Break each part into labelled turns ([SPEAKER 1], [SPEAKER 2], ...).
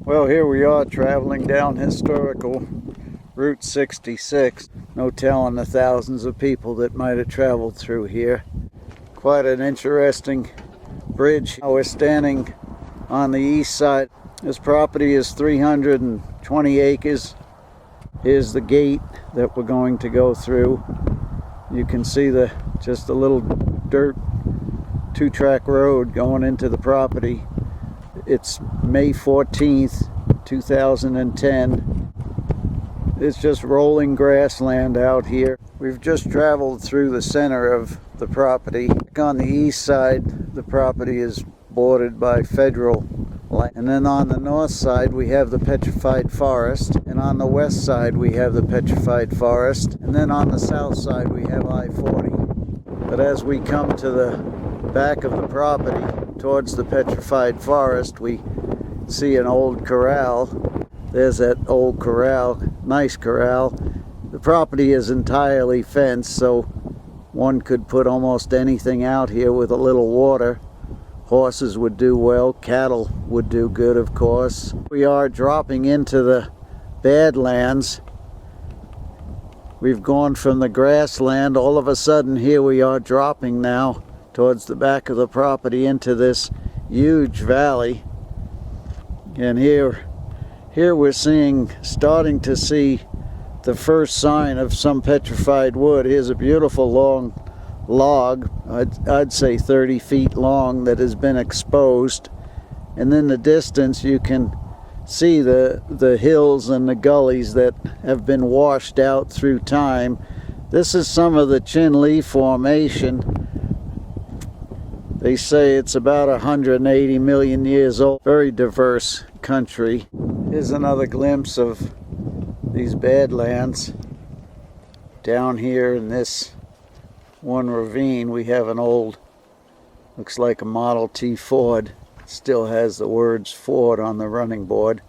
[SPEAKER 1] Well, here we are traveling down historical Route 66. No telling the thousands of people that might have traveled through here. Quite an interesting bridge. We're standing on the east side. This property is 320 acres. Here's the gate that we're going to go through. You can see just a little dirt two-track road going into the property. It's May 14th, 2010. It's just rolling grassland out here. We've just traveled through the center of the property. On the east side, the property is bordered by federal land. And then on the north side, we have the Petrified Forest. And on the west side, we have the Petrified Forest. And then on the south side, we have I-40. But as we come to the back of the property, towards the Petrified Forest, we see an old corral. There's that old corral, nice corral. The property is entirely fenced, so one could put almost anything out here with a little water. Horses would do well, cattle would do good, of course. We are dropping into the Badlands. We've gone from the grassland, all of a sudden here we are dropping now towards the back of the property into this huge valley. And here we're starting to see the first sign of some petrified wood. Here's a beautiful long log, I'd say 30 feet long, that has been exposed. And in the distance you can see the hills and the gullies that have been washed out through time. This is some of the Chinle Formation. They say it's about 180 million years old. Very diverse country. Here's another glimpse of these Badlands. Down here in this one ravine, we have an old, looks like a Model T Ford. Still has the words Ford on the running board.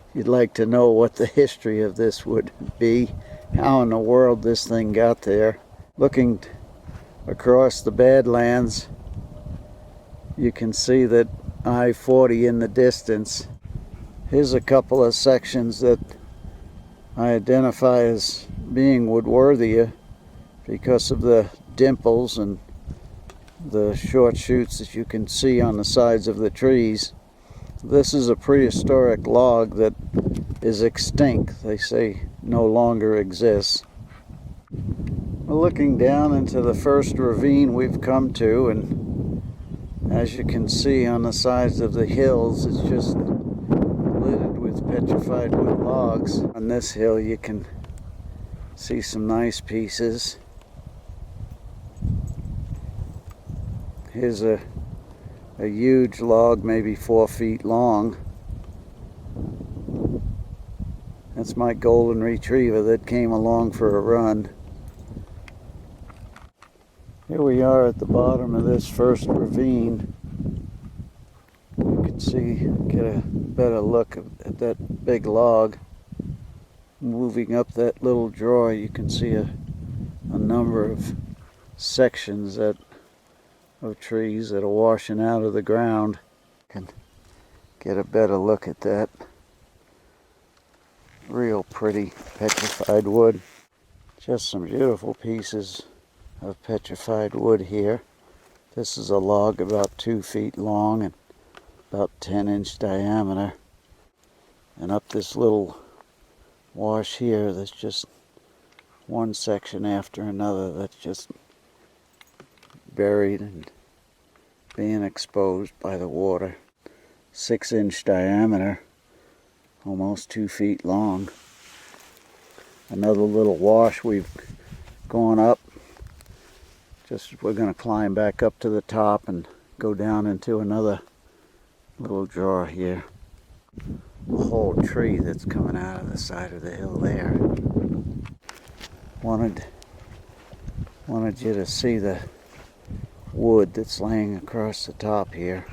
[SPEAKER 1] If you'd like to know what the history of this would be, how in the world this thing got there. Looking across the Badlands, you can see that I-40 in the distance. Here's a couple of sections that I identify as being Woodworthia because of the dimples and the short shoots that you can see on the sides of the trees. This is a prehistoric log that is extinct. They say no longer exists. We're looking down into the first ravine we've come to, and as you can see on the sides of the hills, it's just littered with petrified wood logs. On this hill you can see some nice pieces. Here's a huge log, maybe 4 feet long. That's my golden retriever that came along for a run. Here we are at the bottom of this first ravine. You can see, get a better look at that big log. Moving up that little draw, you can see a number of sections of trees that are washing out of the ground. Can get a better look at that. Real pretty petrified wood. Just some beautiful pieces of petrified wood here. This is a log about 2 feet long and about 10-inch diameter. And up this little wash here, there's just one section after another that's just buried and being exposed by the water. 6-inch diameter, almost 2 feet long. Another little wash we've gone up. We're going to climb back up to the top and go down into another little draw here. A whole tree that's coming out of the side of the hill there. Wanted you to see the wood that's laying across the top here.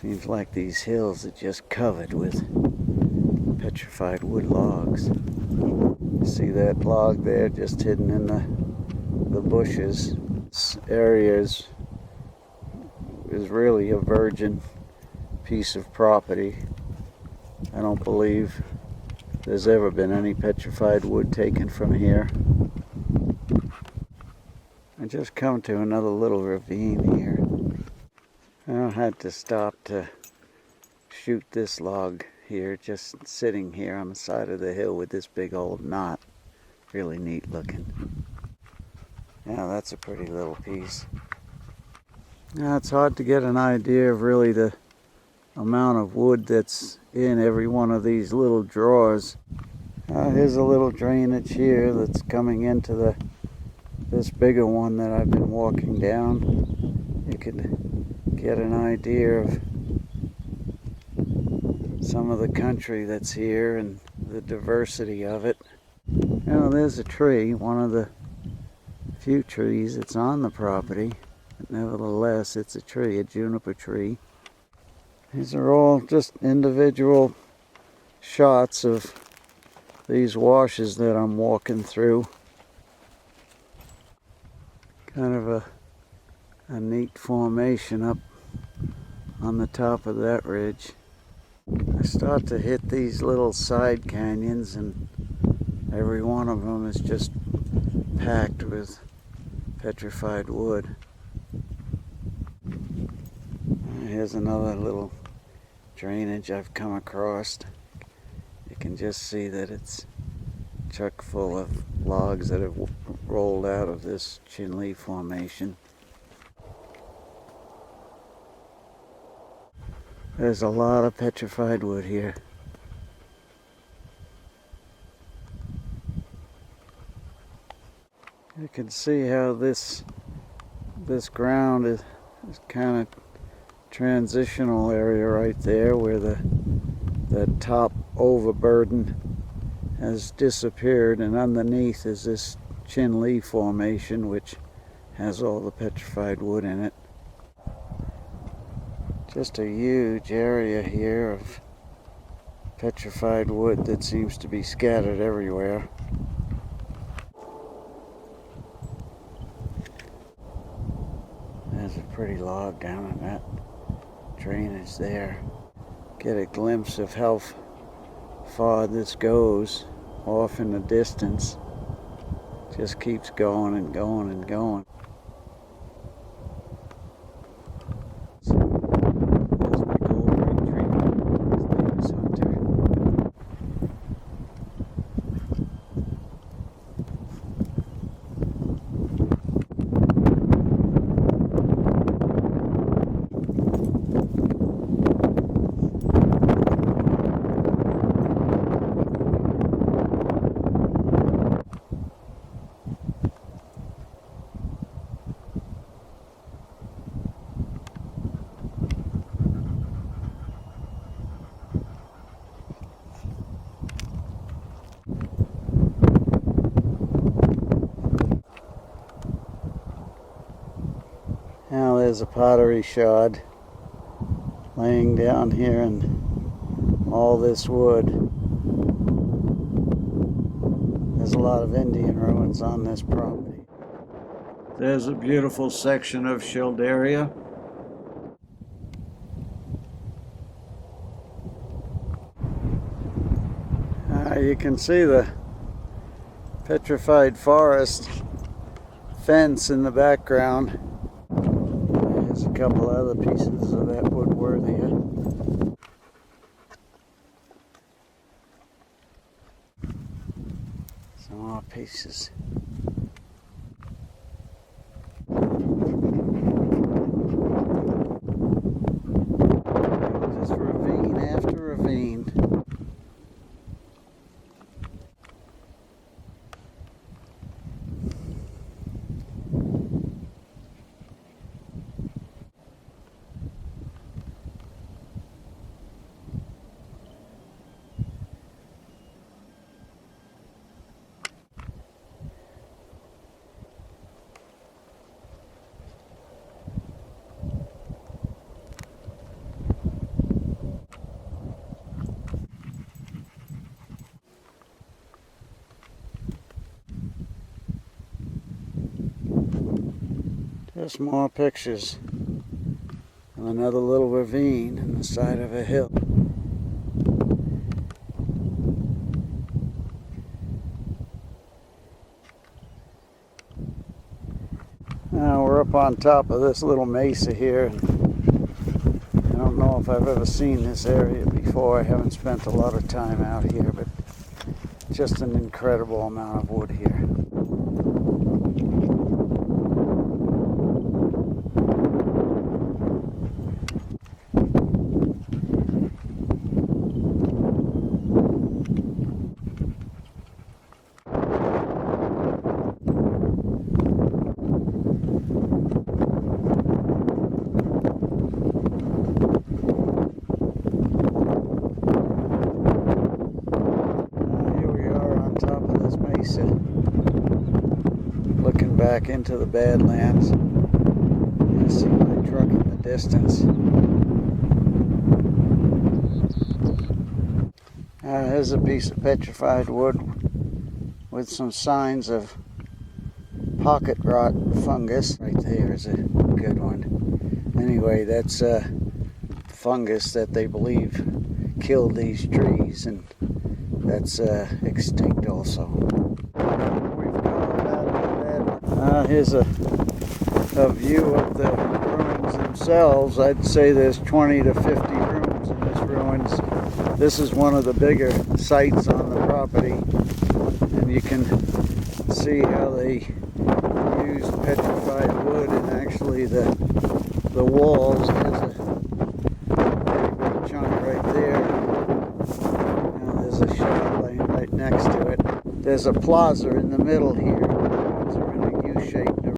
[SPEAKER 1] Seems like these hills are just covered with petrified wood logs. You see that log there just hidden in the bushes. This area is really a virgin piece of property. I don't believe there's ever been any petrified wood taken from here. I just come to another little ravine here. I had to stop to shoot this log here, just sitting here on the side of the hill with this big old knot. Really neat looking. Yeah, that's a pretty little piece. Now, it's hard to get an idea of really the amount of wood that's in every one of these little drawers. Here's a little drainage here that's coming into this bigger one that I've been walking down. You could get an idea of some of the country that's here and the diversity of it. Now, there's a tree, one of the few trees that's on the property, but nevertheless it's a tree, a juniper tree. These are all just individual shots of these washes that I'm walking through. Kind of a neat formation up on the top of that ridge. I start to hit these little side canyons, and every one of them is just packed with petrified wood. Here's another little drainage I've come across. You can just see that it's chock full of logs that have rolled out of this Chinle formation. There's a lot of petrified wood here. You can see how this ground is kind of transitional area right there, where the top overburden has disappeared, and underneath is this Chinle formation, which has all the petrified wood in it. Just a huge area here of petrified wood that seems to be scattered everywhere. There's a pretty log down in that drainage there. Get a glimpse of how far this goes off in the distance. Just keeps going and going and going. There's my gold tree. His name is Hunter. Now there's a pottery shard laying down here, and all this wood. There's a lot of Indian ruins on this property. There's a beautiful section of Schilderia. You can see the Petrified Forest fence in the background. There's a couple other pieces of that woodwork here. Some more pieces. Just ravine after ravine. Just more pictures. And Another little ravine in the side of a hill. Now we're up on top of this little mesa here. I don't know if I've ever seen this area before. I haven't spent a lot of time out here, but just an incredible amount of wood here. Looking back into the Badlands. You see my truck in the distance. Here's a piece of petrified wood with some signs of pocket rot fungus. Right there is a good one. Anyway, that's fungus that they believe killed these trees, and that's extinct also. Here's a view of the ruins themselves. I'd say there's 20 to 50 rooms in this ruins. This is one of the bigger sites on the property, and you can see how they used petrified wood, and actually the walls. There's a pretty big chunk right there. Now there's a shop lane right next to it. There's a plaza in the middle here.